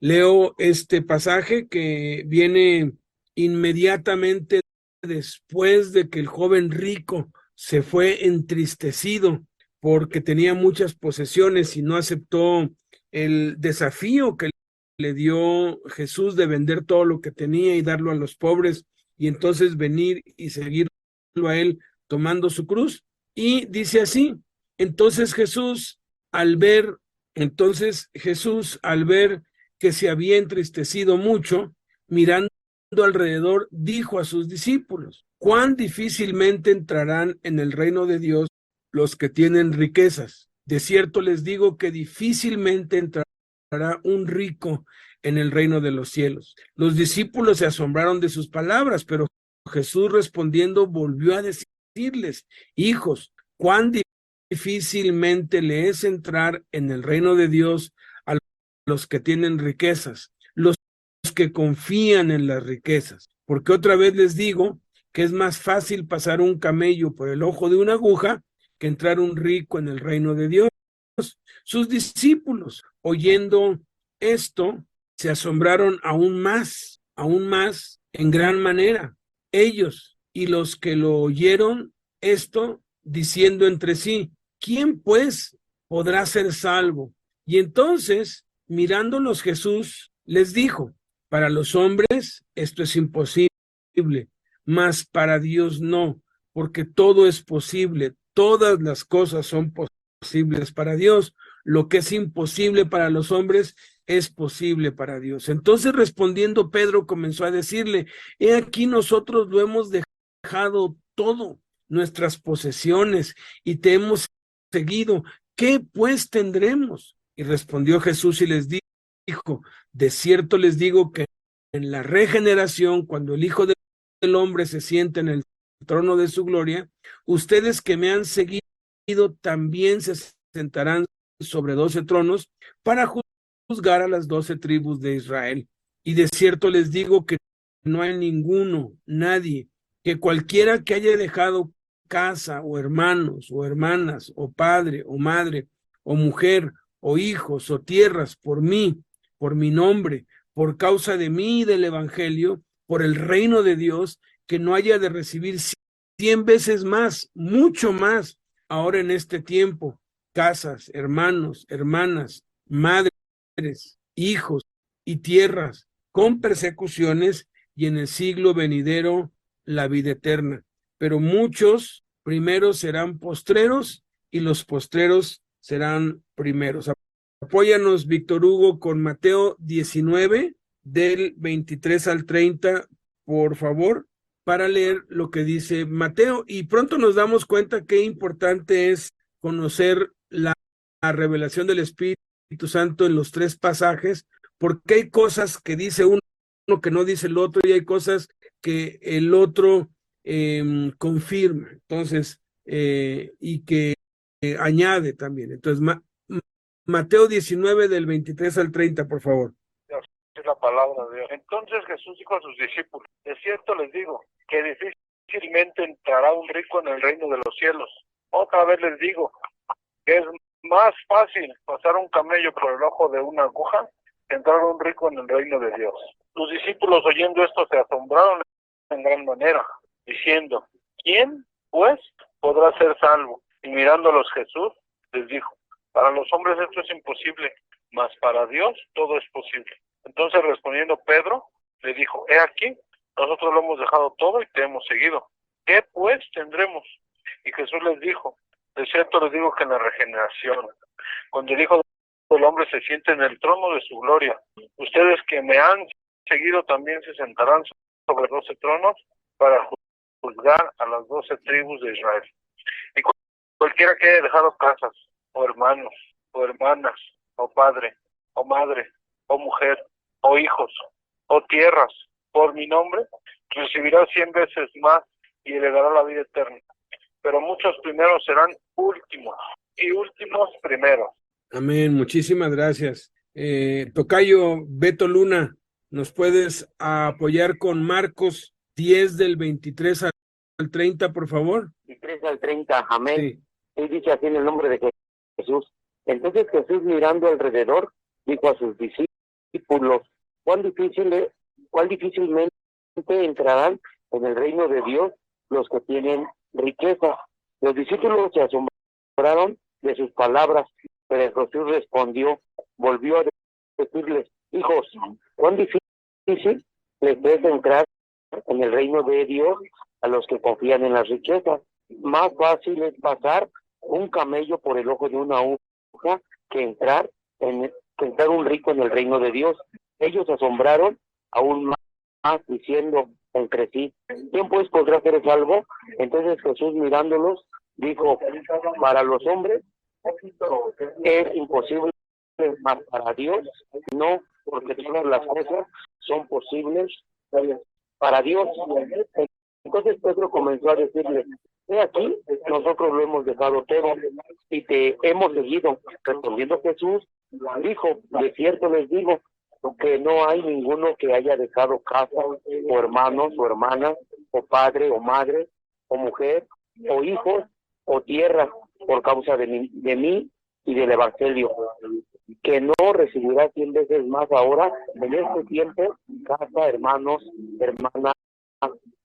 Leo este pasaje que viene inmediatamente después de que el joven rico se fue entristecido porque tenía muchas posesiones y no aceptó el desafío que le dio Jesús de vender todo lo que tenía y darlo a los pobres y entonces venir y seguirlo a él tomando su cruz. Y dice así, entonces Jesús al ver que se había entristecido mucho, mirando alrededor, dijo a sus discípulos, cuán difícilmente entrarán en el reino de Dios los que tienen riquezas. De cierto les digo que difícilmente entrará un rico en el reino de los cielos. Los discípulos se asombraron de sus palabras, pero Jesús respondiendo volvió a decirles, hijos, cuán difícilmente le es entrar en el reino de Dios a los que tienen riquezas, los que confían en las riquezas. Porque otra vez les digo que es más fácil pasar un camello por el ojo de una aguja que entrar un rico en el reino de Dios. Sus discípulos, oyendo esto, se asombraron aún más, en gran manera. Ellos y los que lo oyeron esto, diciendo entre sí, ¿quién pues podrá ser salvo? Y entonces, mirándolos Jesús, les dijo, para los hombres esto es imposible, mas para Dios no, porque todo es posible, todas las cosas son posibles para Dios. Lo que es imposible para los hombres es posible para Dios. Entonces respondiendo Pedro comenzó a decirle, he aquí nosotros lo hemos dejado todo, nuestras posesiones, y te hemos seguido. ¿Qué pues tendremos? Y respondió Jesús y les dijo, de cierto les digo que en la regeneración, cuando el Hijo del Hombre se siente en el trono de su gloria, ustedes que me han seguido también se sentarán sobre 12 tronos para juzgar a las 12 tribus de Israel. Y de cierto les digo que no hay nadie, que cualquiera que haya dejado casa o hermanos o hermanas o padre o madre o mujer o hijos o tierras por mi nombre, por causa de mí y del evangelio, por el reino de Dios, que no haya de recibir 100 veces más, mucho más, ahora en este tiempo, casas, hermanos, hermanas, madres, hijos y tierras, con persecuciones y en el siglo venidero la vida eterna. Pero muchos primeros serán postreros y los postreros serán primeros. Apóyanos, Víctor Hugo, con Mateo 19, del 23 al 30, por favor, para leer lo que dice Mateo. Y pronto nos damos cuenta qué importante es conocer la revelación del Espíritu Santo en los tres pasajes, porque hay cosas que dice uno que no dice el otro y hay cosas que el otro confirma, entonces, y que añade también. Entonces, Mateo 19 del 23 al 30, por favor. Es la palabra de Dios. Entonces Jesús dijo a sus discípulos, de cierto les digo, que difícilmente entrará un rico en el reino de los cielos. Otra vez les digo, que es más fácil pasar un camello por el ojo de una aguja que entrar un rico en el reino de Dios. Sus discípulos oyendo esto se asombraron en gran manera, diciendo, ¿quién pues podrá ser salvo? Y mirándolos Jesús les dijo, para los hombres esto es imposible, mas para Dios todo es posible. Entonces respondiendo Pedro, le dijo, he aquí, nosotros lo hemos dejado todo y te hemos seguido. ¿Qué pues tendremos? Y Jesús les dijo, de cierto les digo que en la regeneración, cuando el Hijo del Hombre se siente en el trono de su gloria, ustedes que me han seguido también se sentarán sobre 12 tronos para juzgar a las 12 tribus de Israel. Y cualquiera que haya dejado casas, o hermanos, o hermanas, o padre, o madre, o mujer, o hijos, o tierras, por mi nombre, recibirá 100 veces más y heredará la vida eterna. Pero muchos primeros serán últimos, y últimos primeros. Amén, muchísimas gracias. Tocayo Beto Luna, ¿nos puedes apoyar con Marcos 10 del 23 al 30, por favor? 23 al 30, amén. Sí. Y dice así en el nombre de Jesús. Entonces Jesús mirando alrededor, dijo a sus discípulos, discípulos, cuán difícilmente entrarán en el reino de Dios los que tienen riqueza. Los discípulos se asombraron de sus palabras, pero Jesús respondió, volvió a decirles, hijos, cuán difícil les es entrar en el reino de Dios a los que confían en las riquezas. Más fácil es pasar un camello por el ojo de una aguja que entrar un rico en el reino de Dios. Ellos se asombraron aún más, diciendo entre sí, ¿quién pues podrá ser salvo? Entonces Jesús, mirándolos, dijo, para los hombres es imposible, mas para Dios no, porque todas las cosas son posibles para Dios. Entonces Pedro comenzó a decirle, he aquí, nosotros lo hemos dejado todo y te hemos seguido. Respondiendo Jesús, dijo, de cierto les digo, que no hay ninguno que haya dejado casa, o hermanos, o hermanas, o padre, o madre, o mujer, o hijos, o tierra, por causa de mí y del Evangelio, que no recibirá 100 veces más ahora, en este tiempo, casa, hermanos, hermanas,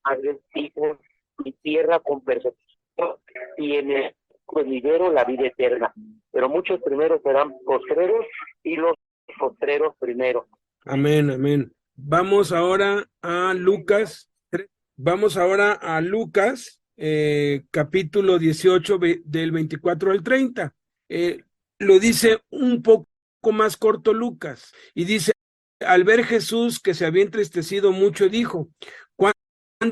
padres, hijos, y tierra con persecución, y en el venidero la vida eterna. Pero muchos primeros serán postreros, y los postreros primero. Amén, amén. Vamos ahora a Lucas, capítulo 18, del 24 al 30. Lo dice un poco más corto Lucas, y dice, al ver Jesús que se había entristecido mucho, dijo, cuán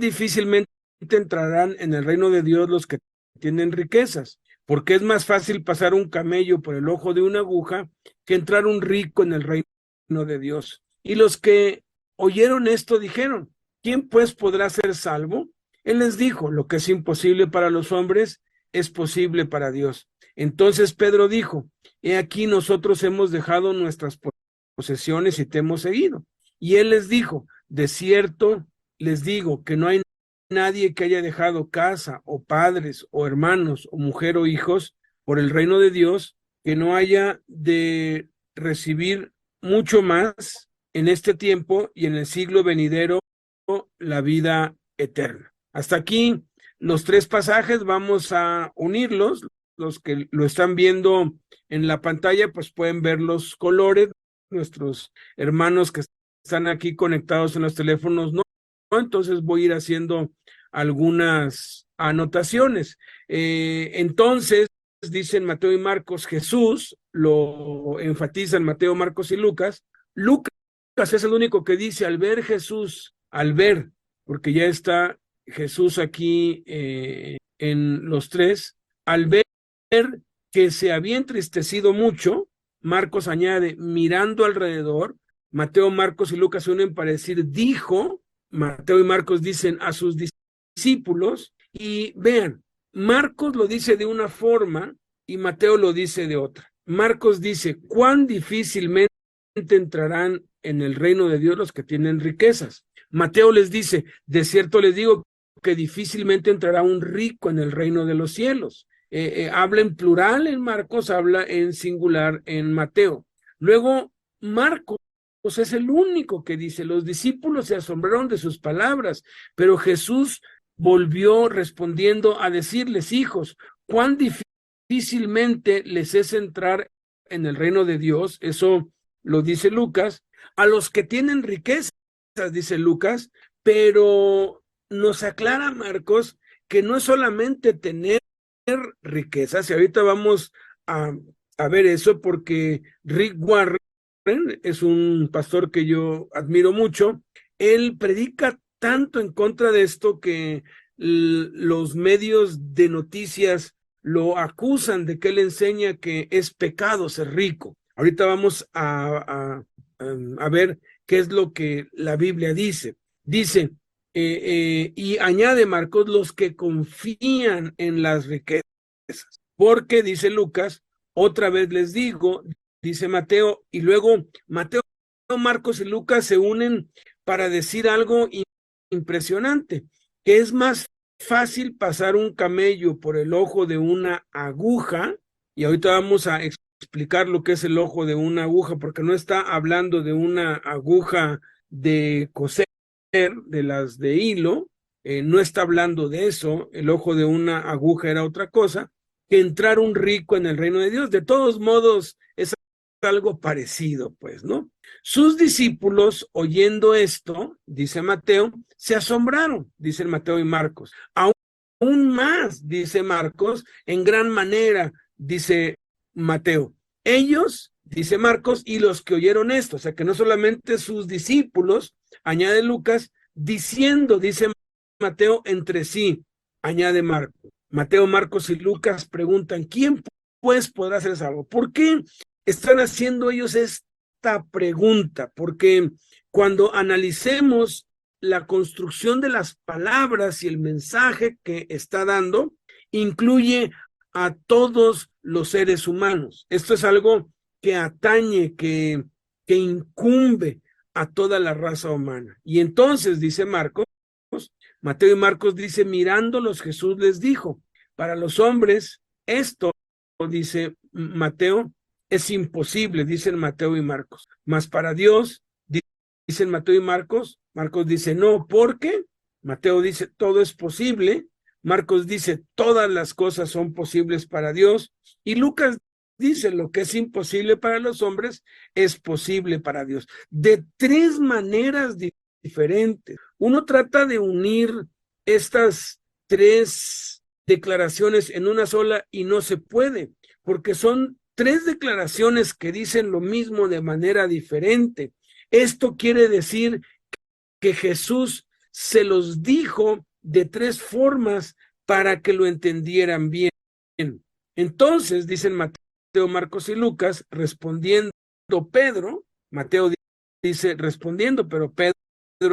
difícilmente entrarán en el reino de Dios los que tienen riquezas, porque es más fácil pasar un camello por el ojo de una aguja que entrar un rico en el reino de Dios. Y los que oyeron esto dijeron, ¿quién pues podrá ser salvo? Él les dijo, lo que es imposible para los hombres es posible para Dios. Entonces Pedro dijo, he aquí nosotros hemos dejado nuestras posesiones y te hemos seguido. Y él les dijo, de cierto les digo que no hay nadie que haya dejado casa o padres o hermanos o mujer o hijos por el reino de Dios que no haya de recibir mucho más en este tiempo y en el siglo venidero la vida eterna. Hasta aquí los tres pasajes, vamos a unirlos. Los que lo están viendo en la pantalla pues pueden ver los colores. Nuestros hermanos que están aquí conectados en los teléfonos no. Entonces voy a ir haciendo algunas anotaciones. Entonces, dicen Mateo y Marcos, Jesús lo enfatizan Mateo, Marcos y Lucas. Lucas es el único que dice, al ver Jesús, porque ya está Jesús aquí en los tres, al ver que se había entristecido mucho, Marcos añade, mirando alrededor. Mateo, Marcos y Lucas se unen para decir, dijo. Mateo y Marcos dicen a sus discípulos, y vean, Marcos lo dice de una forma y Mateo lo dice de otra. Marcos dice, cuán difícilmente entrarán en el reino de Dios los que tienen riquezas. Mateo les dice, de cierto les digo que difícilmente entrará un rico en el reino de los cielos. Habla en plural en Marcos, habla en singular en Mateo. Luego, Marcos es el único que dice, los discípulos se asombraron de sus palabras, pero Jesús volvió respondiendo a decirles, hijos, cuán difícilmente les es entrar en el reino de Dios, eso lo dice Lucas, a los que tienen riquezas, dice Lucas, pero nos aclara Marcos que no es solamente tener riquezas, y ahorita vamos a ver eso porque Rick Warren es un pastor que yo admiro mucho. Él predica tanto en contra de esto que los medios de noticias lo acusan de que él enseña que es pecado ser rico. Ahorita vamos a ver qué es lo que la Biblia dice. Dice, y añade Marcos, los que confían en las riquezas. Porque, dice Lucas, otra vez les digo, dice Mateo, y luego Mateo, Marcos y Lucas se unen para decir algo impresionante, que es más fácil pasar un camello por el ojo de una aguja, y ahorita vamos a explicar lo que es el ojo de una aguja, porque no está hablando de una aguja de coser, de las de hilo, no está hablando de eso. El ojo de una aguja era otra cosa, que entrar un rico en el reino de Dios. De todos modos, es algo parecido, pues, ¿no? Sus discípulos, oyendo esto, dice Mateo, se asombraron, dicen Mateo y Marcos. Aún más, dice Marcos, en gran manera, dice Mateo. Ellos, dice Marcos, y los que oyeron esto, o sea que no solamente sus discípulos, añade Lucas, diciendo, dice Mateo, entre sí, añade Marcos. Mateo, Marcos y Lucas preguntan, ¿quién pues podrá ser salvo? ¿Por qué están haciendo ellos esta pregunta? Porque cuando analicemos la construcción de las palabras y el mensaje que está dando, incluye a todos los seres humanos. Esto es algo que atañe, que incumbe a toda la raza humana. Y entonces, dice Marcos, Mateo y Marcos dice, mirándolos, Jesús les dijo, para los hombres, esto, dice Mateo, es imposible, dicen Mateo y Marcos, mas para Dios, dicen Mateo y Marcos dice, no, porque Mateo dice, todo es posible, Marcos dice, todas las cosas son posibles para Dios, y Lucas dice, lo que es imposible para los hombres es posible para Dios. De tres maneras diferentes. Uno trata de unir estas tres declaraciones en una sola y no se puede, porque son tres declaraciones que dicen lo mismo de manera diferente. Esto quiere decir que Jesús se los dijo de tres formas para que lo entendieran bien. Entonces, dicen Mateo, Marcos y Lucas, respondiendo Pedro, Mateo dice respondiendo, pero Pedro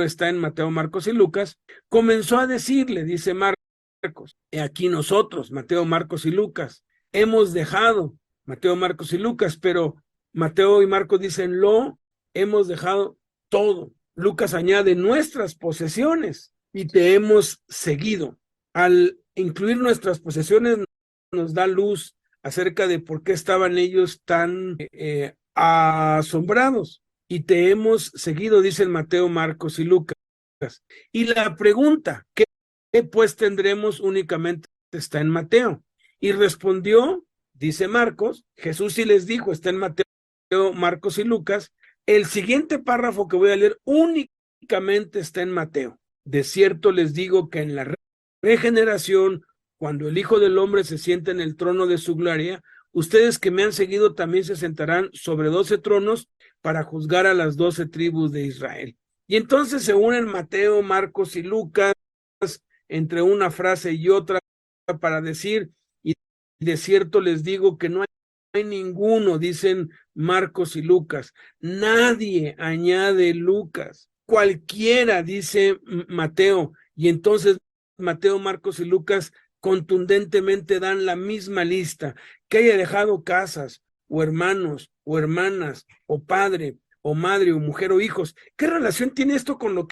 está en Mateo, Marcos y Lucas, comenzó a decirle, dice Marcos, aquí nosotros, Mateo, Marcos y Lucas, hemos dejado Mateo, Marcos y Lucas, pero Mateo y Marcos dicen, lo hemos dejado todo. Lucas añade nuestras posesiones y te hemos seguido. Al incluir nuestras posesiones nos da luz acerca de por qué estaban ellos tan asombrados. Y te hemos seguido, dicen Mateo, Marcos y Lucas. Y la pregunta, ¿qué pues tendremos? Únicamente está en Mateo. Y respondió, dice Marcos, Jesús sí les dijo, está en Mateo, Marcos y Lucas. El siguiente párrafo que voy a leer únicamente está en Mateo. De cierto les digo que en la regeneración, cuando el Hijo del Hombre se sienta en el trono de su gloria, ustedes que me han seguido también se sentarán sobre 12 tronos para juzgar a las 12 tribus de Israel. Y entonces se unen Mateo, Marcos y Lucas entre una frase y otra para decir, y de cierto les digo que no hay ninguno, dicen Marcos y Lucas, nadie, añade Lucas, cualquiera, dice Mateo, y entonces Mateo, Marcos y Lucas contundentemente dan la misma lista, que haya dejado casas, o hermanos, o hermanas, o padre, o madre, o mujer, o hijos. ¿Qué relación tiene esto con lo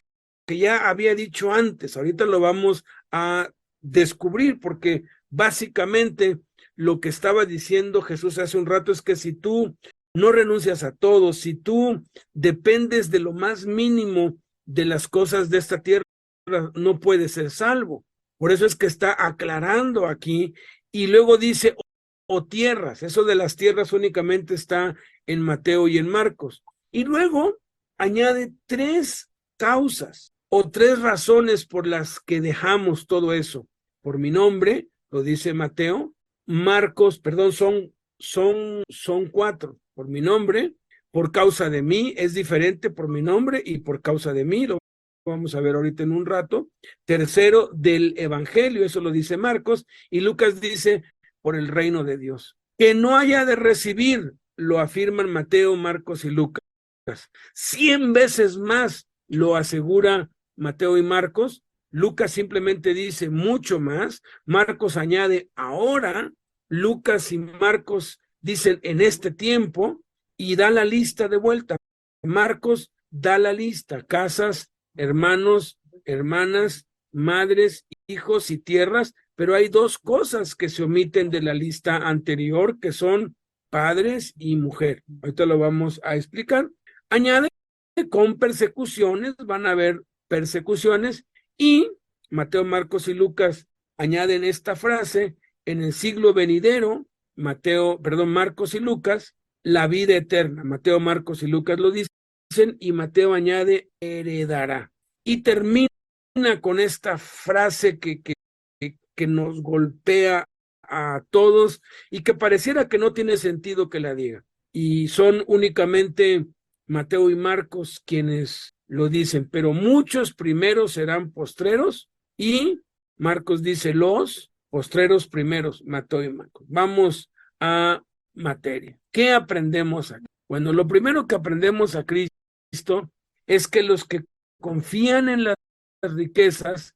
que ya había dicho antes? Ahorita lo vamos a descubrir, porque básicamente lo que estaba diciendo Jesús hace un rato es que si tú no renuncias a todo, si tú dependes de lo más mínimo de las cosas de esta tierra, no puedes ser salvo. Por eso es que está aclarando aquí, y luego dice, o tierras, eso de las tierras únicamente está en Mateo y en Marcos. Y luego añade tres causas o tres razones por las que dejamos todo eso. Por mi nombre, lo dice Mateo, Marcos, perdón, son cuatro. Por mi nombre, por causa de mí, es diferente por mi nombre y por causa de mí, lo vamos a ver ahorita en un rato. Tercero, del evangelio, eso lo dice Marcos, y Lucas dice, por el reino de Dios. Que no haya de recibir, lo afirman Mateo, Marcos y Lucas. 100 veces más lo asegura Mateo y Marcos. Lucas simplemente dice mucho más. Marcos añade ahora. Lucas y Marcos dicen en este tiempo, y da la lista de vuelta. Marcos da la lista: casas, hermanos, hermanas, madres, hijos y tierras, pero hay dos cosas que se omiten de la lista anterior, que son padres y mujer. Ahorita lo vamos a explicar. Añade con persecuciones, van a haber persecuciones, y Mateo, Marcos y Lucas añaden esta frase: en el siglo venidero, Marcos y Lucas, la vida eterna. Mateo, Marcos y Lucas lo dicen, y Mateo añade heredará. Y termina con esta frase que nos golpea a todos y que pareciera que no tiene sentido que la diga. Y son únicamente Mateo y Marcos quienes lo dicen, pero muchos primeros serán postreros, y Marcos dice los postreros primeros, Mateo y Marcos. Vamos a materia. ¿Qué aprendemos aquí? Bueno, lo primero que aprendemos a Cristo es que los que confían en las riquezas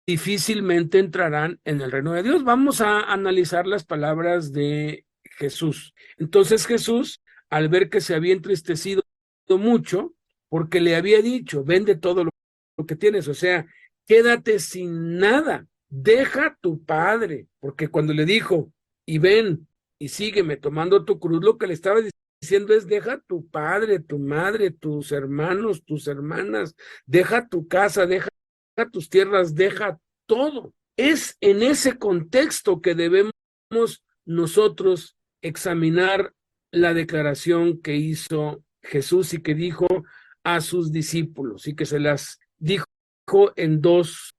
difícilmente entrarán en el reino de Dios. Vamos a analizar las palabras de Jesús. Entonces Jesús, al ver que se había entristecido mucho, porque le había dicho, vende todo lo que tienes, o sea, quédate sin nada, deja tu padre, porque cuando le dijo, y ven y sígueme tomando tu cruz, lo que le estaba diciendo es, deja tu padre, tu madre, tus hermanos, tus hermanas, deja tu casa, deja tus tierras, deja todo. Es en ese contexto que debemos nosotros examinar la declaración que hizo Jesús y que dijo a sus discípulos, y que se las dijo en dos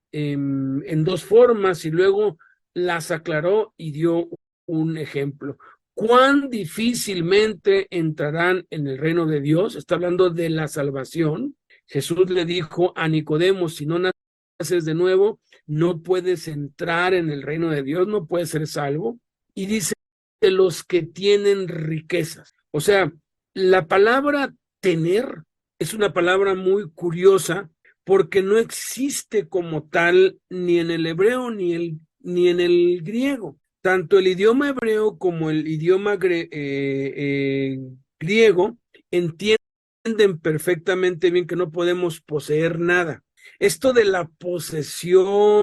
formas, y luego las aclaró y dio un ejemplo. ¿Cuán difícilmente entrarán en el reino de Dios? Está hablando de la salvación. Jesús le dijo a Nicodemo, si no naces de nuevo, no puedes entrar en el reino de Dios, no puedes ser salvo. Y dice, de los que tienen riquezas. O sea, la palabra tener es una palabra muy curiosa, porque no existe como tal ni en el hebreo ni en el griego. Tanto el idioma hebreo como el idioma griego entienden perfectamente bien que no podemos poseer nada. Esto de la posesión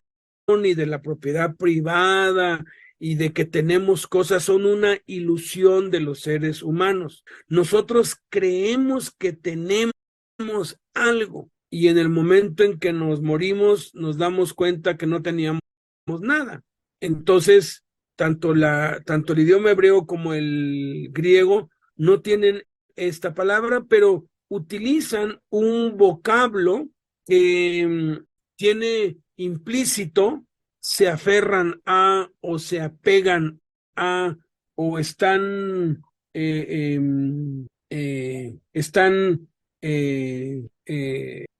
y de la propiedad privada y de que tenemos cosas son una ilusión de los seres humanos. Nosotros creemos que tenemos algo, y en el momento en que nos morimos nos damos cuenta que no teníamos nada. Entonces, tanto el idioma hebreo como el griego no tienen esta palabra, pero utilizan un vocablo que tiene implícito se aferran a, o se apegan a, o están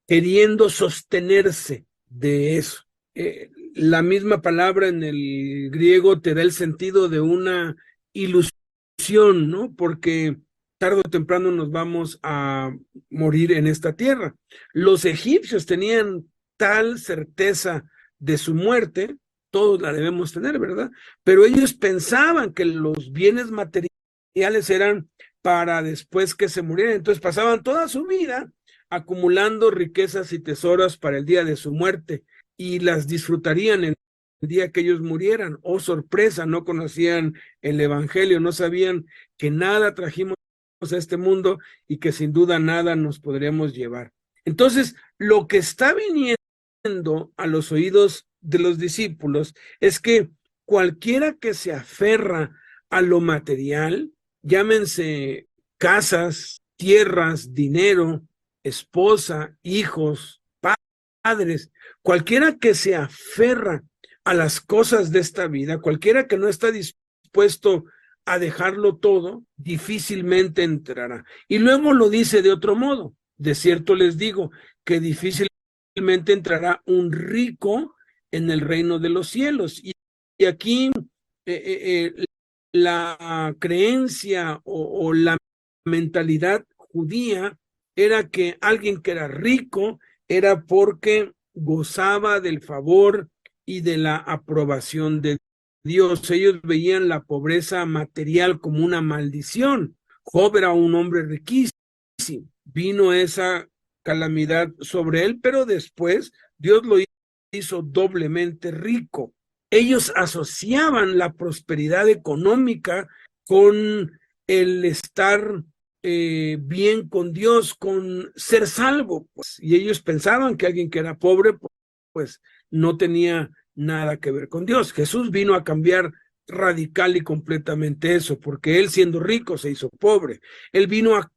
queriendo sostenerse de eso. La misma palabra en el griego te da el sentido de una ilusión, ¿no? Porque tarde o temprano nos vamos a morir en esta tierra. Los egipcios tenían tal certeza de su muerte, todos la debemos tener, ¿verdad? Pero ellos pensaban que los bienes materiales eran para después que se murieran, entonces pasaban toda su vida acumulando riquezas y tesoros para el día de su muerte, y las disfrutarían el día que ellos murieran. Oh, sorpresa, no conocían el evangelio, no sabían que nada trajimos a este mundo y que sin duda nada nos podremos llevar. Entonces, lo que está viniendo a los oídos de los discípulos es que cualquiera que se aferra a lo material, llámense casas, tierras, dinero, esposa, hijos, padres, cualquiera que se aferra a las cosas de esta vida, cualquiera que no está dispuesto a dejarlo todo, difícilmente entrará. Y luego lo dice de otro modo: de cierto les digo que difícilmente entrará un rico en el reino de los cielos. Y aquí la creencia o la mentalidad judía era que alguien que era rico era porque gozaba del favor y de la aprobación de Dios. Ellos veían la pobreza material como una maldición. Job era un hombre riquísimo. Vino esa calamidad sobre él, pero después Dios lo hizo doblemente rico. Ellos asociaban la prosperidad económica con el estar bien con Dios, con ser salvo, pues. Y ellos pensaban que alguien que era pobre, pues no tenía nada que ver con Dios. Jesús vino a cambiar radical y completamente eso, porque él siendo rico se hizo pobre. Él vino a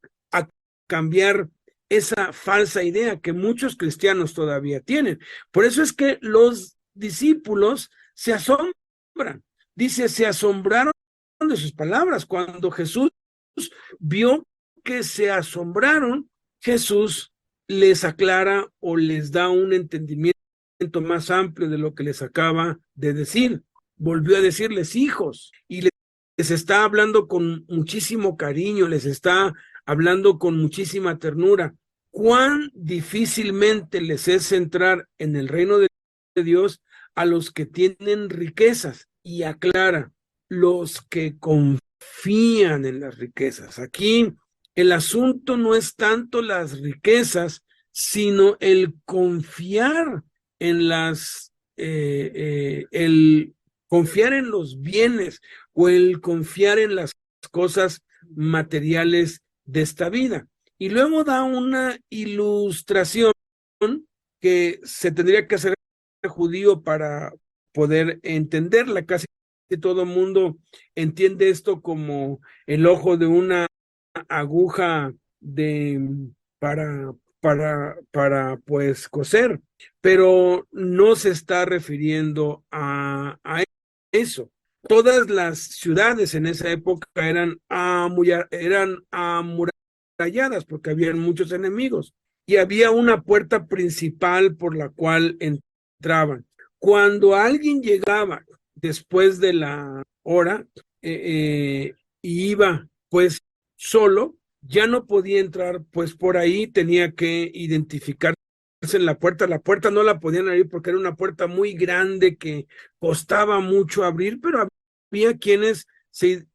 cambiar esa falsa idea que muchos cristianos todavía tienen. Por eso es que los discípulos se asombran. Dice, se asombraron de sus palabras. Cuando Jesús vio que se asombraron, Jesús les aclara o les da un entendimiento más amplio de lo que les acaba de decir. Volvió a decirles hijos y les está hablando con muchísimo cariño, les está hablando con muchísima ternura. Cuán difícilmente les es entrar en el reino de Dios a los que tienen riquezas, y aclara, los que confían en las riquezas. Aquí el asunto no es tanto las riquezas, sino el confiar en el confiar en los bienes o el confiar en las cosas materiales de esta vida. Y luego da una ilustración que se tendría que hacer judío para poder entenderla. Casi todo el mundo entiende esto como el ojo de una aguja para pues coser, pero no se está refiriendo a eso. Todas las ciudades en esa época eran amuralladas porque habían muchos enemigos y había una puerta principal por la cual entraban. Cuando alguien llegaba después de la hora y iba pues solo, ya no podía entrar pues por ahí, tenía que identificarse en la puerta no la podían abrir porque era una puerta muy grande que costaba mucho abrir, pero había quienes se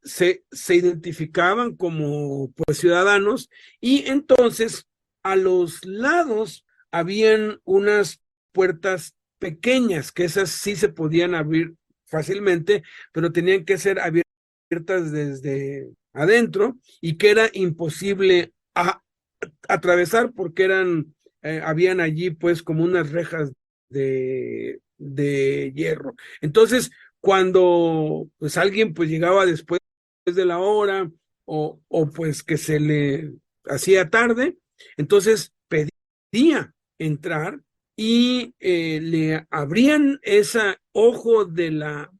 identificaban como pues ciudadanos, y entonces a los lados habían unas puertas pequeñas, que esas sí se podían abrir fácilmente, pero tenían que ser abiertas desde adentro y que era imposible atravesar porque habían allí pues como unas rejas de hierro. Entonces, cuando pues alguien pues llegaba después de la hora o pues que se le hacía tarde, entonces pedía entrar y le abrían ese ojo de la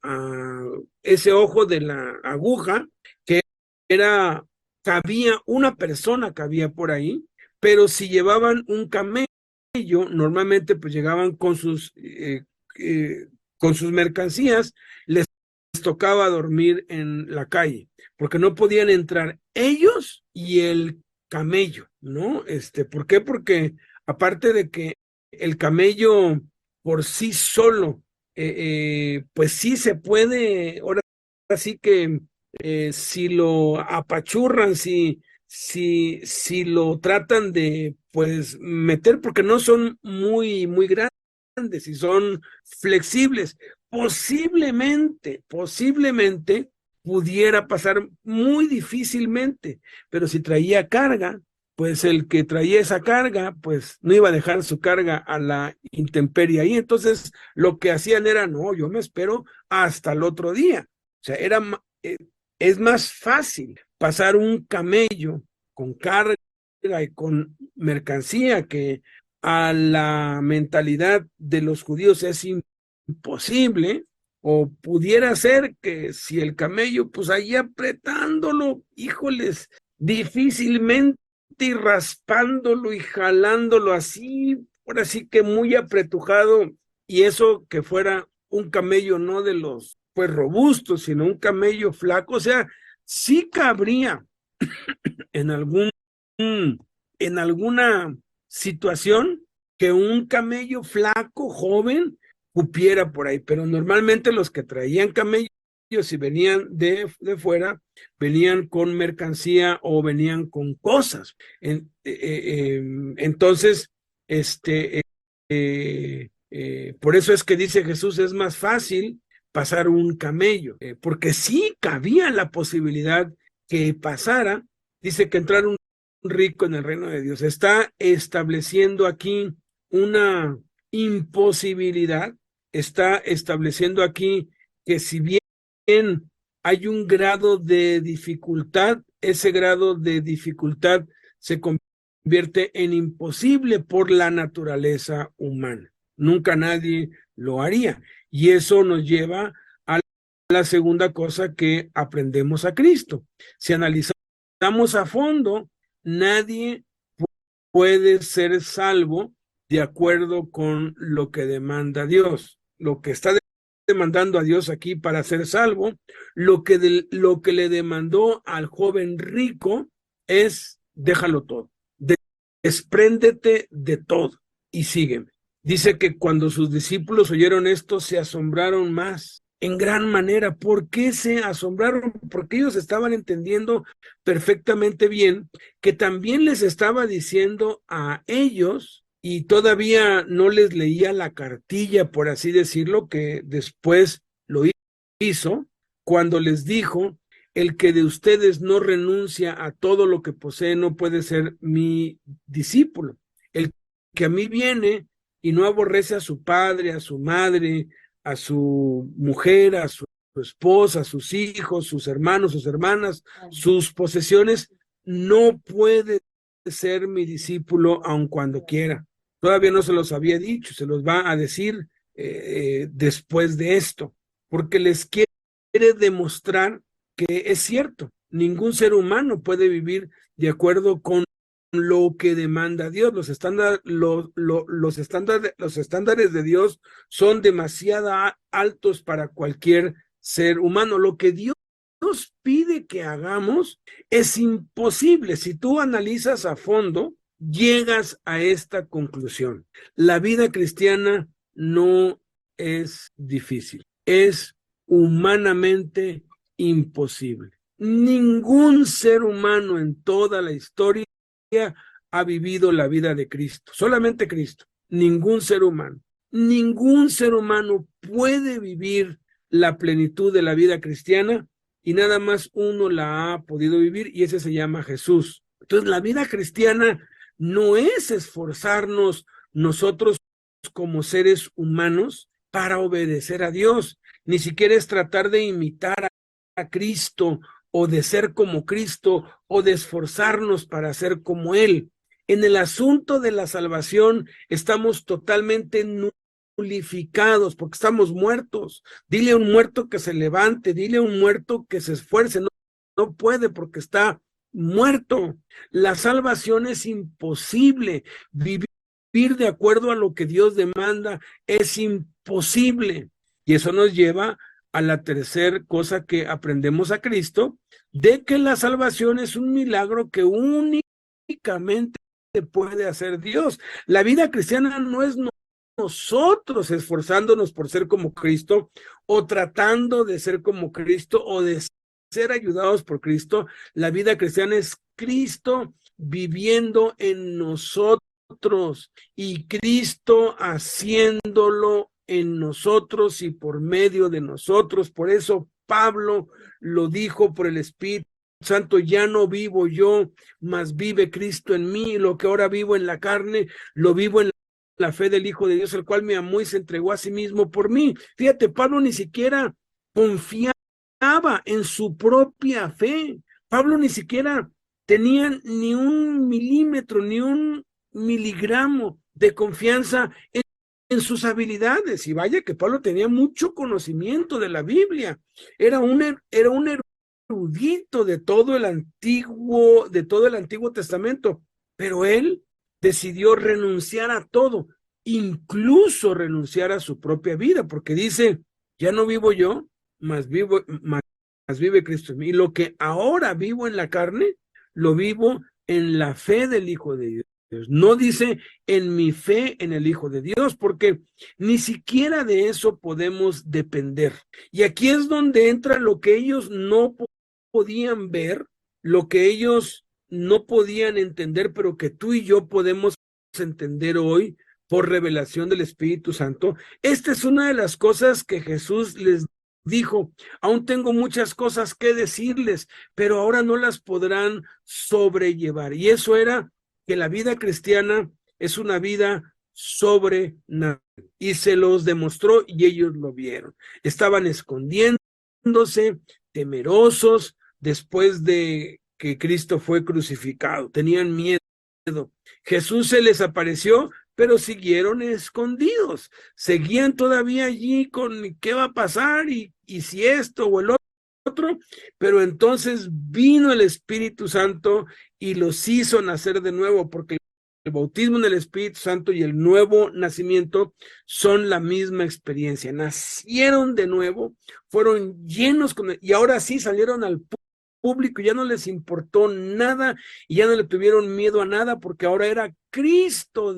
aguja, que cabía una persona, cabía por ahí, pero si llevaban un camello, normalmente pues llegaban con sus mercancías, les tocaba dormir en la calle, porque no podían entrar ellos y el camello, ¿no? ¿Por qué? Porque aparte de que el camello por sí solo, pues sí se puede, ahora sí que si lo apachurran, si lo tratan de pues meter, porque no son muy grandes y son flexibles, posiblemente pudiera pasar muy difícilmente, pero si traía carga, pues el que traía esa carga, pues no iba a dejar su carga a la intemperie ahí. Entonces lo que hacían era, no, yo me espero hasta el otro día. O sea, es más fácil pasar un camello con carga y con mercancía, que a la mentalidad de los judíos es imposible, o pudiera ser que si el camello, pues ahí apretándolo, híjoles, difícilmente, y raspándolo y jalándolo así, ahora sí que muy apretujado, y eso que fuera un camello no de los pues robustos, sino un camello flaco, o sea, sí cabría en alguna situación que un camello flaco, joven, cupiera por ahí, pero normalmente los que traían camellos y venían de fuera, venían con mercancía o venían con cosas. Entonces, por eso es que dice Jesús, es más fácil pasar un camello, porque sí cabía la posibilidad que pasara, dice que entrara un rico en el reino de Dios. Está estableciendo aquí una imposibilidad, está estableciendo aquí que si bien hay un grado de dificultad, ese grado de dificultad se convierte en imposible por la naturaleza humana. Nunca nadie lo haría. Y eso nos lleva a la segunda cosa que aprendemos a Cristo. Si analizamos a fondo, nadie puede ser salvo de acuerdo con lo que demanda Dios. Lo que está demandando a Dios aquí para ser salvo, lo que le demandó al joven rico es déjalo todo, despréndete de todo y sígueme. Dice que cuando sus discípulos oyeron esto, se asombraron más, en gran manera. ¿Por qué se asombraron? Porque ellos estaban entendiendo perfectamente bien que también les estaba diciendo a ellos, y todavía no les leía la cartilla, por así decirlo, que después lo hizo, cuando les dijo: el que de ustedes no renuncia a todo lo que posee no puede ser mi discípulo. El que a mí viene y no aborrece a su padre, a su madre, a su mujer, a su esposa, a sus hijos, sus hermanos, sus hermanas, sus posesiones, no puede ser mi discípulo aun cuando quiera. Todavía no se los había dicho, se los va a decir después de esto, porque les quiere demostrar que es cierto, ningún ser humano puede vivir de acuerdo con lo que demanda Dios. Los estándares de Dios son demasiado altos para cualquier ser humano. Lo que Dios pide que hagamos es imposible. Si tú analizas a fondo, llegas a esta conclusión. La vida cristiana no es difícil, es humanamente imposible. Ningún ser humano en toda la historia ha vivido la vida de Cristo, solamente Cristo. Ningún ser humano puede vivir la plenitud de la vida cristiana, y nada más uno la ha podido vivir, y ese se llama Jesús. Entonces, la vida cristiana no es esforzarnos nosotros como seres humanos para obedecer a Dios, ni siquiera es tratar de imitar a Cristo o de ser como Cristo o de esforzarnos para ser como Él. En el asunto de la salvación estamos totalmente nulificados porque estamos muertos. Dile a un muerto que se levante, dile a un muerto que se esfuerce. No puede porque está muerto. La salvación es imposible. Vivir de acuerdo a lo que Dios demanda es imposible. Y eso nos lleva a la tercera cosa que aprendemos a Cristo, de que la salvación es un milagro que únicamente puede hacer Dios. La vida cristiana no es nosotros esforzándonos por ser como Cristo o tratando de ser como Cristo o de ser ayudados por Cristo. La vida cristiana es Cristo viviendo en nosotros y Cristo haciéndolo en nosotros y por medio de nosotros. Por eso Pablo lo dijo por el Espíritu Santo: ya no vivo yo, mas vive Cristo en mí. Lo que ahora vivo en la carne, lo vivo en la fe del Hijo de Dios, el cual me amó y se entregó a sí mismo por mí. Fíjate, Pablo ni siquiera confiaba en su propia fe. Pablo ni siquiera tenía ni un milímetro, ni un miligramo de confianza en sus habilidades. Y vaya que Pablo tenía mucho conocimiento de la Biblia. Era un erudito de todo el Antiguo Testamento, pero él decidió renunciar a todo, incluso renunciar a su propia vida, porque dice: ya no vivo yo, mas vive Cristo en mí. Y lo que ahora vivo en la carne, lo vivo en la fe del Hijo de Dios. No dice en mi fe en el Hijo de Dios, porque ni siquiera de eso podemos depender. Y aquí es donde entra lo que ellos no podían ver, lo que ellos no podían entender, pero que tú y yo podemos entender hoy por revelación del Espíritu Santo. Esta es una de las cosas que Jesús les dijo, aún tengo muchas cosas que decirles, pero ahora no las podrán sobrellevar. Y eso era que la vida cristiana es una vida sobrenatural. Y se los demostró y ellos lo vieron. Estaban escondiéndose, temerosos, después de que Cristo fue crucificado. Tenían miedo. Jesús se les apareció, pero siguieron escondidos. Seguían todavía allí con qué va a pasar y si esto o el otro. Pero entonces vino el Espíritu Santo y los hizo nacer de nuevo, porque el bautismo en el Espíritu Santo y el nuevo nacimiento son la misma experiencia. Nacieron de nuevo, fueron llenos y ahora sí salieron al público, ya no les importó nada y ya no le tuvieron miedo a nada, porque ahora era Cristo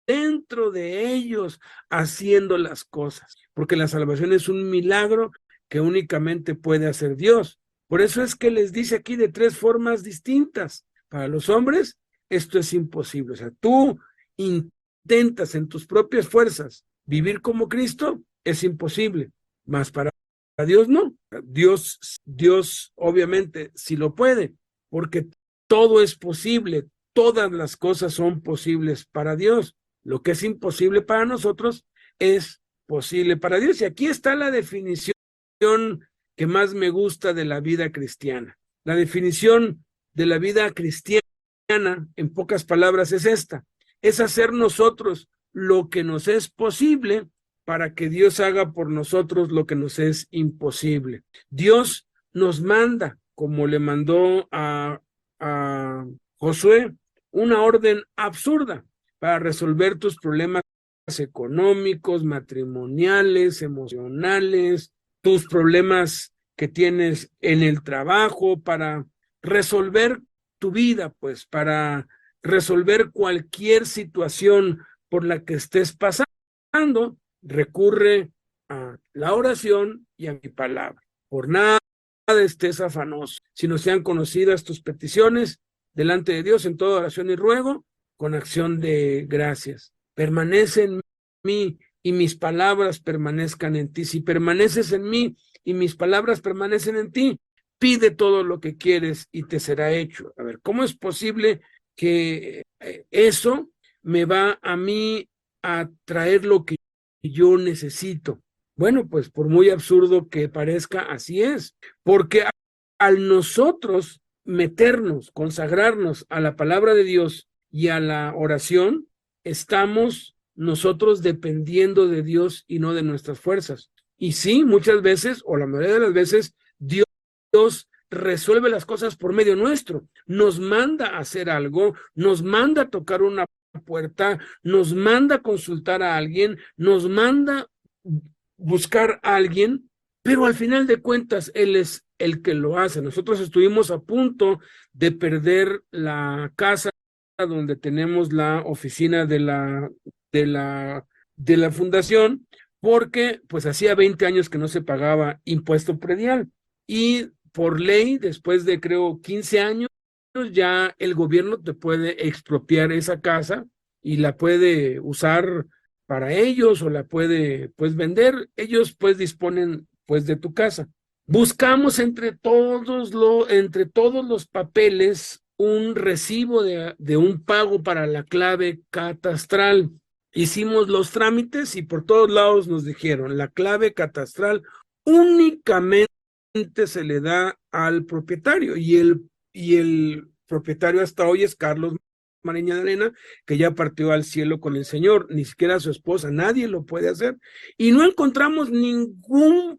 dentro de ellos haciendo las cosas, porque la salvación es un milagro que únicamente puede hacer Dios. Por eso es que les dice aquí de 3 formas distintas. Para los hombres esto es imposible. O sea, tú intentas en tus propias fuerzas vivir como Cristo, es imposible. Mas para Dios no. Dios obviamente sí lo puede, porque todo es posible. Todas las cosas son posibles para Dios. Lo que es imposible para nosotros es posible para Dios. Y aquí está la definición que más me gusta de la vida cristiana. La definición de la vida cristiana, en pocas palabras, es esta: es hacer nosotros lo que nos es posible para que Dios haga por nosotros lo que nos es imposible. Dios nos manda, como le mandó a Josué, una orden absurda para resolver tus problemas económicos, matrimoniales, emocionales, tus problemas que tienes en el trabajo, para resolver tu vida, pues, para resolver cualquier situación por la que estés pasando. Recurre a la oración y a mi palabra. Por nada estés afanoso, sino sean conocidas tus peticiones delante de Dios en toda oración y ruego, con acción de gracias. Permanece en mí y mis palabras permanezcan en ti. Si permaneces en mí y mis palabras permanecen en ti, pide todo lo que quieres y te será hecho. A ver, ¿cómo es posible que eso me va a mí a traer lo que yo necesito? Bueno, pues por muy absurdo que parezca, así es, porque al nosotros meternos, consagrarnos a la palabra de Dios y a la oración, estamos nosotros dependiendo de Dios y no de nuestras fuerzas. Y sí, muchas veces, o la mayoría de las veces, Dios resuelve las cosas por medio nuestro, nos manda a hacer algo, nos manda a tocar una puerta, nos manda a consultar a alguien, nos manda buscar a alguien, pero al final de cuentas Él es el que lo hace. Nosotros estuvimos a punto de perder la casa donde tenemos la oficina de la fundación, porque pues hacía 20 años que no se pagaba impuesto predial, y por ley, después de creo 15 años, ya el gobierno te puede expropiar esa casa y la puede usar para ellos o la puede pues vender. Ellos pues disponen pues de tu casa. Buscamos entre todos los papeles un recibo de un pago para la clave catastral. Hicimos los trámites y por todos lados nos dijeron: la clave catastral únicamente se le da al propietario, y el propietario hasta hoy es Carlos Mariñadarena, que ya partió al cielo con el Señor. Ni siquiera su esposa, nadie lo puede hacer, y no encontramos ningún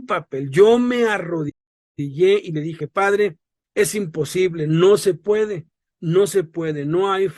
papel. Yo me arrodillé y le dije: Padre, es imposible, no se puede, no hay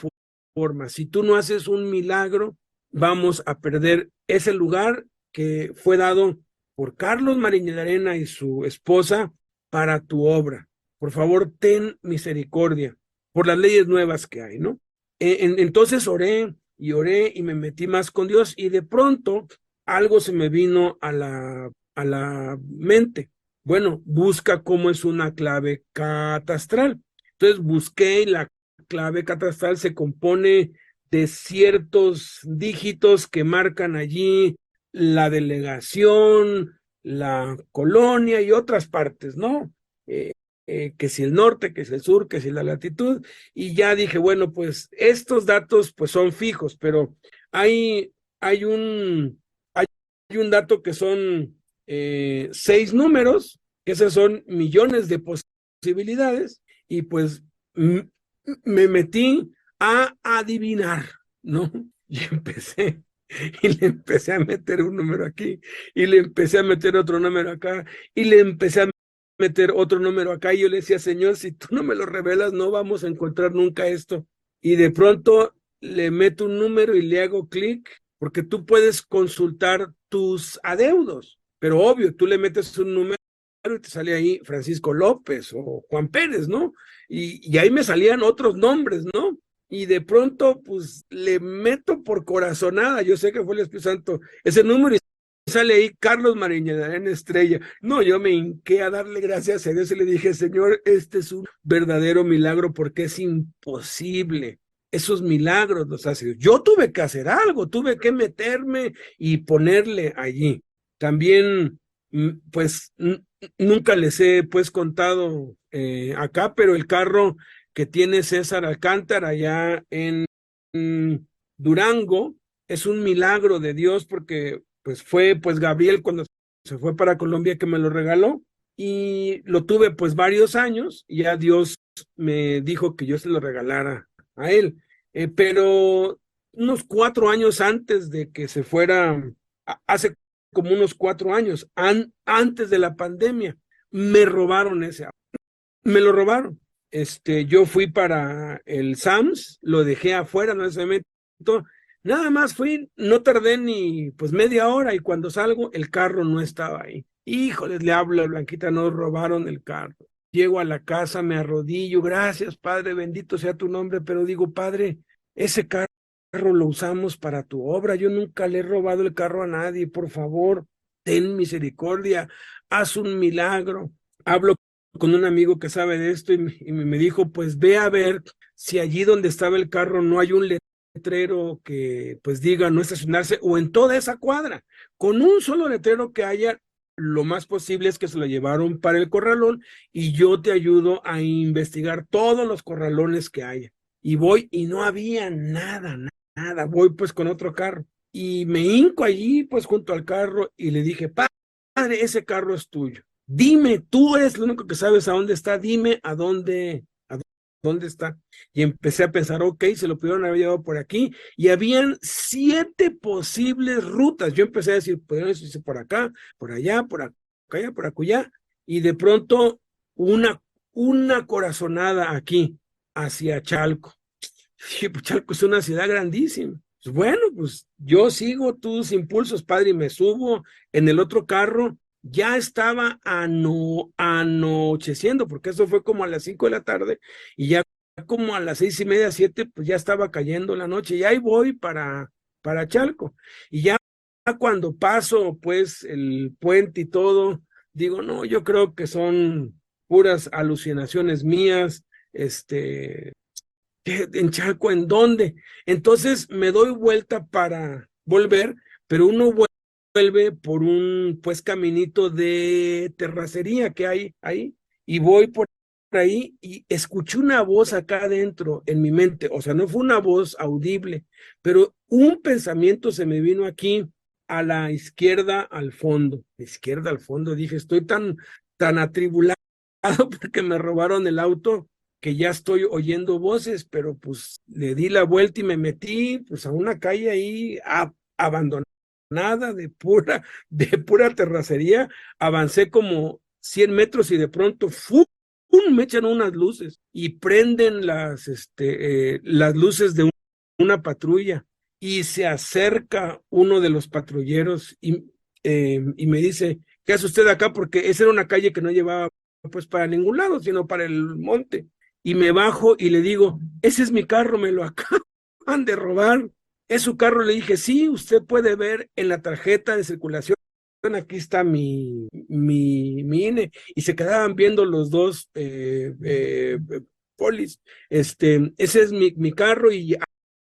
forma. Si tú no haces un milagro, vamos a perder ese lugar que fue dado por Carlos Mariñadarena y su esposa para tu obra. Por favor, ten misericordia por las leyes nuevas que hay, ¿no? Entonces oré y me metí más con Dios, y de pronto algo se me vino a la mente. Bueno, busca cómo es una clave catastral. Entonces busqué, y la clave catastral se compone de ciertos dígitos que marcan allí la delegación, la Colonia y otras partes, ¿no? Que si el norte, que si el sur, que si la latitud, y ya dije, bueno, pues estos datos pues son fijos, pero hay, hay un, hay un dato que son 6 números, que esos son millones de posibilidades, y pues me metí a adivinar, ¿no? Y empecé, y le empecé a meter un número aquí, y le empecé a meter otro número acá, y le empecé a meter otro número acá, y yo le decía, Señor, si tú no me lo revelas, no vamos a encontrar nunca esto. Y de pronto le meto un número y le hago clic, porque tú puedes consultar tus adeudos, pero obvio, tú le metes un número y te sale ahí Francisco López o Juan Pérez, ¿no? Y ahí me salían otros nombres, ¿no? Y de pronto, pues, le meto por corazonada, yo sé que fue el Espíritu Santo, ese número, y sale ahí Carlos Mariñalarena Estrella. No, yo me hinqué a darle gracias a Dios y le dije, Señor, este es un verdadero milagro porque es imposible. Esos milagros los hace Dios. Yo tuve que hacer algo, tuve que meterme y ponerle allí. También, pues, nunca les he pues contado acá, pero el carro que tiene César Alcántara allá en Durango es un milagro de Dios porque pues fue pues Gabriel cuando se fue para Colombia que me lo regaló y lo tuve pues varios años y ya Dios me dijo que yo se lo regalara a él. Pero unos 4 años antes de que se fuera, hace como unos 4 años, antes de la pandemia, me robaron ese auto. Me lo robaron. Yo fui para el Sams, lo dejé afuera, no se me nada más fui, no tardé ni pues media hora y cuando salgo el carro no estaba ahí. Híjoles, le hablo a Blanquita, nos robaron el carro. Llego a la casa, me arrodillo, gracias Padre, bendito sea tu nombre, pero digo, Padre, ese carro lo usamos para tu obra, yo nunca le he robado el carro a nadie, por favor, ten misericordia, haz un milagro. Hablo con un amigo que sabe de esto y me dijo, pues ve a ver si allí donde estaba el carro no hay un letrero que pues diga no estacionarse o en toda esa cuadra. Con un solo letrero que haya, lo más posible es que se lo llevaron para el corralón y yo te ayudo a investigar todos los corralones que haya. Y voy y no había nada, nada. Voy pues con otro carro y me hinco allí pues junto al carro y le dije, Padre, ese carro es tuyo. Dime, tú eres lo único que sabes a dónde está, dime a dónde está. Y empecé a pensar, ok, se lo pudieron haber llevado por aquí, y habían 7 posibles rutas. Yo empecé a decir, pudieron irse por acá, por allá, por acá, por acullá, y de pronto una corazonada aquí, hacia Chalco. Y pues Chalco es una ciudad grandísima. Pues bueno, pues yo sigo tus impulsos, Padre, y me subo en el otro carro. Ya estaba anocheciendo, porque eso fue como a las 5 de la tarde, y ya como a las 6:30, 7, pues ya estaba cayendo la noche, y ahí voy para Chalco. Y ya cuando paso, pues, el puente y todo, digo, no, yo creo que son puras alucinaciones mías, ¿en Chalco en dónde? Entonces me doy vuelta para volver, pero uno vuelve por un pues caminito de terracería que hay ahí y voy por ahí y escuché una voz acá adentro en mi mente, o sea, no fue una voz audible, pero un pensamiento se me vino aquí a la izquierda al fondo, dije, estoy tan atribulado porque me robaron el auto que ya estoy oyendo voces, pero pues le di la vuelta y me metí pues a una calle ahí abandonada de pura terracería. Avancé como 100 metros y de pronto ¡fum! Me echan unas luces y prenden las luces de una patrulla y se acerca uno de los patrulleros y me dice, ¿qué hace usted acá? Porque esa era una calle que no llevaba pues para ningún lado, sino para el monte. Y me bajo y le digo, ese es mi carro, me lo acaban de robar. ¿Es su carro? Le dije, sí, usted puede ver en la tarjeta de circulación, aquí está mi INE. Y se quedaban viendo los dos polis. Ese es mi carro y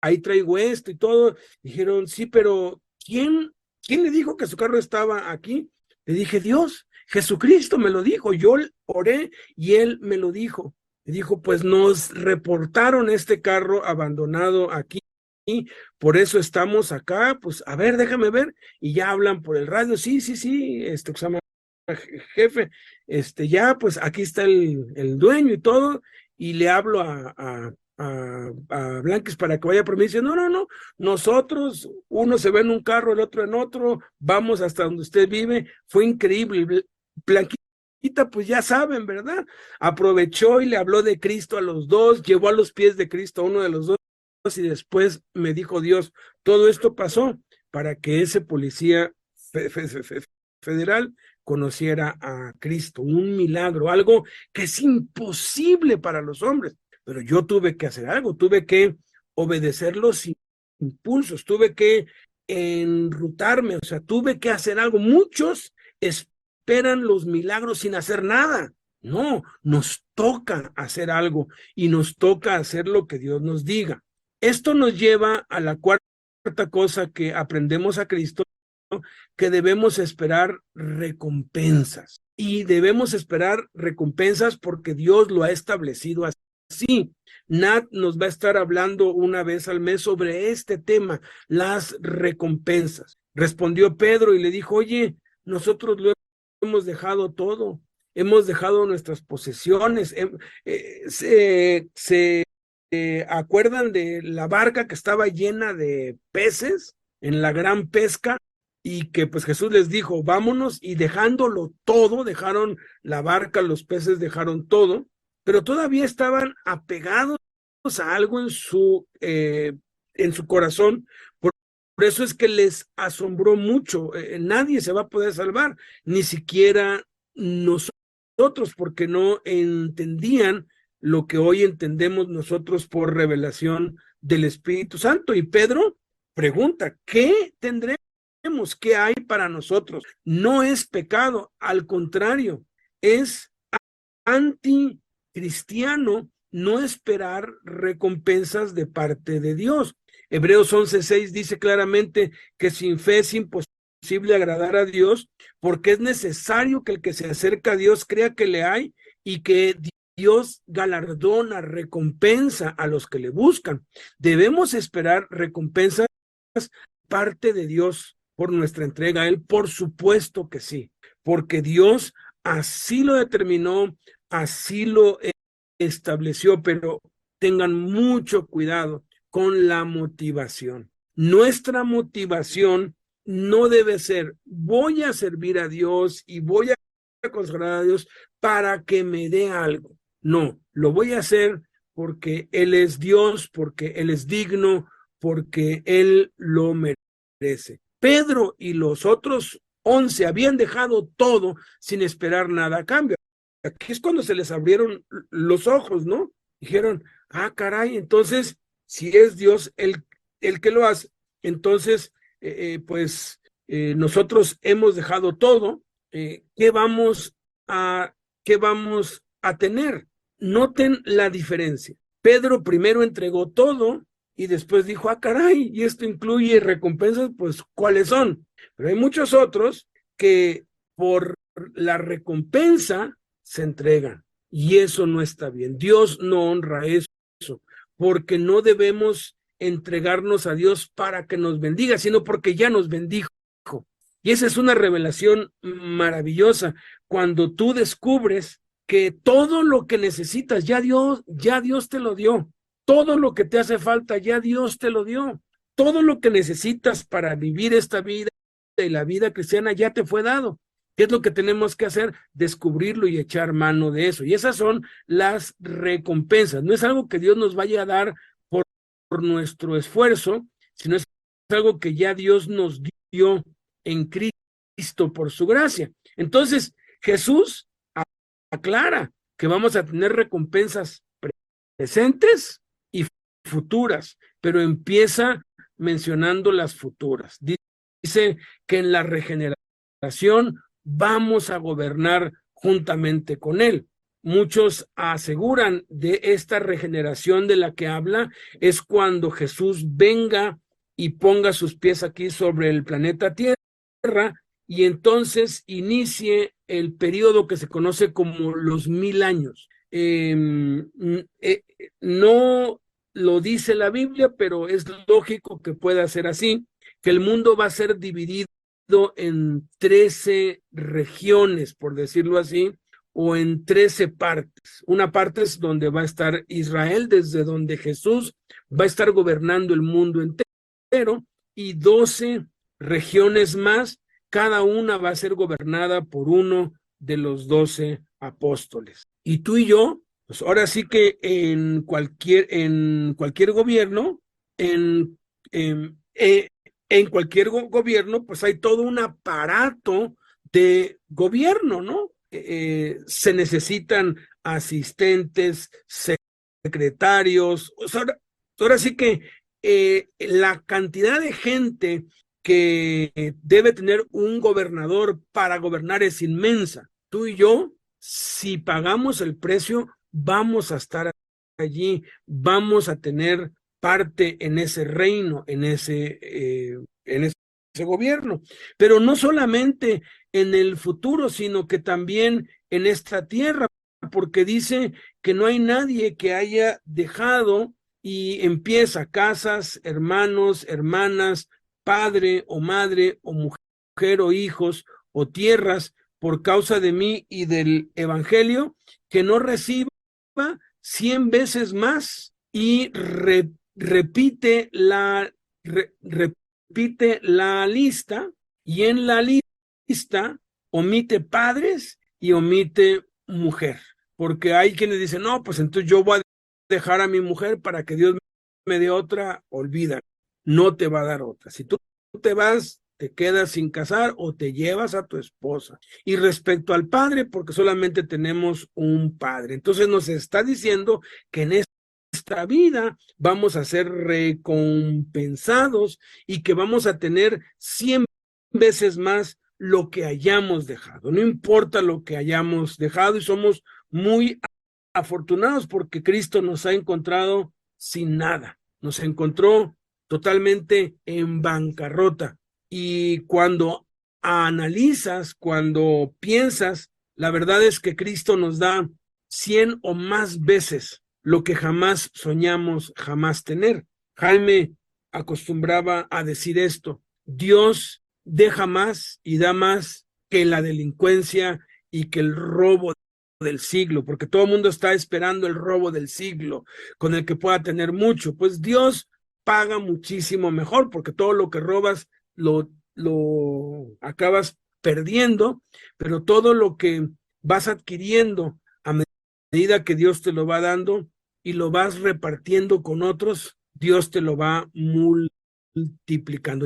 ahí traigo esto y todo. Dijeron, sí, pero ¿quién le dijo que su carro estaba aquí? Le dije, Dios, Jesucristo me lo dijo, yo oré y Él me lo dijo. Me dijo, pues nos reportaron este carro abandonado aquí, por eso estamos acá, pues a ver, déjame ver, y ya hablan por el radio, sí, Oxama, jefe, ya, pues aquí está el dueño y todo, y le hablo a Blanquis para que vaya por mí, dice, no, nosotros, uno se ve en un carro, el otro en otro, vamos hasta donde usted vive, fue increíble. Blanquita, pues ya saben, ¿verdad? Aprovechó y le habló de Cristo a los dos, llevó a los pies de Cristo a uno de los dos, y después me dijo Dios, todo esto pasó para que ese policía federal conociera a Cristo, un milagro, algo que es imposible para los hombres, pero yo tuve que hacer algo, tuve que obedecer los impulsos, tuve que enrutarme, o sea, tuve que hacer algo. Muchos esperan los milagros sin hacer nada. No, nos toca hacer algo y nos toca hacer lo que Dios nos diga. Esto nos lleva a la cuarta cosa que aprendemos a Cristo, que debemos esperar recompensas. Y debemos esperar recompensas porque Dios lo ha establecido así. Nat nos va a estar hablando una vez al mes sobre este tema, las recompensas. Respondió Pedro y le dijo, oye, nosotros lo hemos dejado todo, hemos dejado nuestras posesiones, se acuerdan de la barca que estaba llena de peces en la gran pesca y que pues Jesús les dijo, vámonos, y dejándolo todo, dejaron la barca, los peces dejaron todo, pero todavía estaban apegados a algo en su corazón. Por eso es que les asombró mucho. Nadie se va a poder salvar, ni siquiera nosotros, porque no entendían lo que hoy entendemos nosotros por revelación del Espíritu Santo. Y Pedro pregunta, ¿qué tendremos? ¿Qué hay para nosotros? No es pecado, al contrario, es anticristiano no esperar recompensas de parte de Dios. Hebreos 11:6 dice claramente que sin fe es imposible agradar a Dios, porque es necesario que el que se acerca a Dios crea que le hay y que Dios galardona, recompensa a los que le buscan. Debemos esperar recompensas parte de Dios por nuestra entrega a Él, por supuesto que sí, porque Dios así lo determinó, así lo estableció, pero tengan mucho cuidado con la motivación. Nuestra motivación no debe ser, voy a servir a Dios y voy a consagrar a Dios para que me dé algo. No, lo voy a hacer porque Él es Dios, porque Él es digno, porque Él lo merece. Pedro y los otros 11 habían dejado todo sin esperar nada a cambio. Aquí es cuando se les abrieron los ojos, ¿no? Dijeron, caray, entonces, si es Dios el que lo hace, entonces, nosotros hemos dejado todo, ¿qué vamos a tener? Noten la diferencia. Pedro primero entregó todo y después dijo, caray, y esto incluye recompensas, pues, ¿cuáles son? Pero hay muchos otros que por la recompensa se entregan, y eso no está bien. Dios no honra eso, porque no debemos entregarnos a Dios para que nos bendiga, sino porque ya nos bendijo. Y esa es una revelación maravillosa, cuando tú descubres que todo lo que necesitas, ya Dios te lo dio. Todo lo que te hace falta, ya Dios te lo dio. Todo lo que necesitas para vivir esta vida y la vida cristiana ya te fue dado. ¿Qué es lo que tenemos que hacer? Descubrirlo y echar mano de eso. Y esas son las recompensas. No es algo que Dios nos vaya a dar por nuestro esfuerzo, sino es algo que ya Dios nos dio en Cristo por su gracia. Entonces, Jesús aclara que vamos a tener recompensas presentes y futuras, pero empieza mencionando las futuras. Dice que en la regeneración vamos a gobernar juntamente con Él. Muchos aseguran de esta regeneración de la que habla es cuando Jesús venga y ponga sus pies aquí sobre el planeta Tierra y entonces inicie el periodo que se conoce como los 1000 años. No lo dice la Biblia, pero es lógico que pueda ser así, que el mundo va a ser dividido en 13 regiones, por decirlo así, o en 13 partes. Una parte es donde va a estar Israel, desde donde Jesús va a estar gobernando el mundo entero, y 12 regiones más, cada una va a ser gobernada por uno de los 12 apóstoles. Y tú y yo, pues ahora sí que en cualquier gobierno, en cualquier gobierno, pues hay todo un aparato de gobierno, ¿no? Se necesitan asistentes, secretarios. O sea, ahora sí que la cantidad de gente que debe tener un gobernador para gobernar es inmensa. Tú y yo, si pagamos el precio, vamos a estar allí, vamos a tener parte en ese reino, en ese gobierno. Pero no solamente en el futuro, sino que también en esta tierra, porque dice que no hay nadie que haya dejado, y empieza casas, hermanos, hermanas, padre o madre o mujer o hijos o tierras por causa de mí y del evangelio, que no reciba 100 veces más, y repite la lista, y en la lista omite padres y omite mujer, porque hay quienes dicen, no, pues entonces yo voy a dejar a mi mujer para que Dios me dé otra. Olvida, no te va a dar otra. Si tú te vas, te quedas sin casar o te llevas a tu esposa. Y respecto al padre, porque solamente tenemos un padre, entonces nos está diciendo que en esta vida vamos a ser recompensados y que vamos a tener 100 veces más lo que hayamos dejado. No importa lo que hayamos dejado, y somos muy afortunados porque Cristo nos ha encontrado sin nada, nos encontró totalmente en bancarrota. Y cuando analizas, cuando piensas, la verdad es que Cristo nos da 100 o más veces lo que jamás soñamos jamás tener. Jaime acostumbraba a decir esto: Dios deja más y da más que la delincuencia y que el robo del siglo, porque todo el mundo está esperando el robo del siglo con el que pueda tener mucho. Pues Dios paga muchísimo mejor, porque todo lo que robas lo acabas perdiendo, pero todo lo que vas adquiriendo a medida que Dios te lo va dando y lo vas repartiendo con otros, Dios te lo va multiplicando.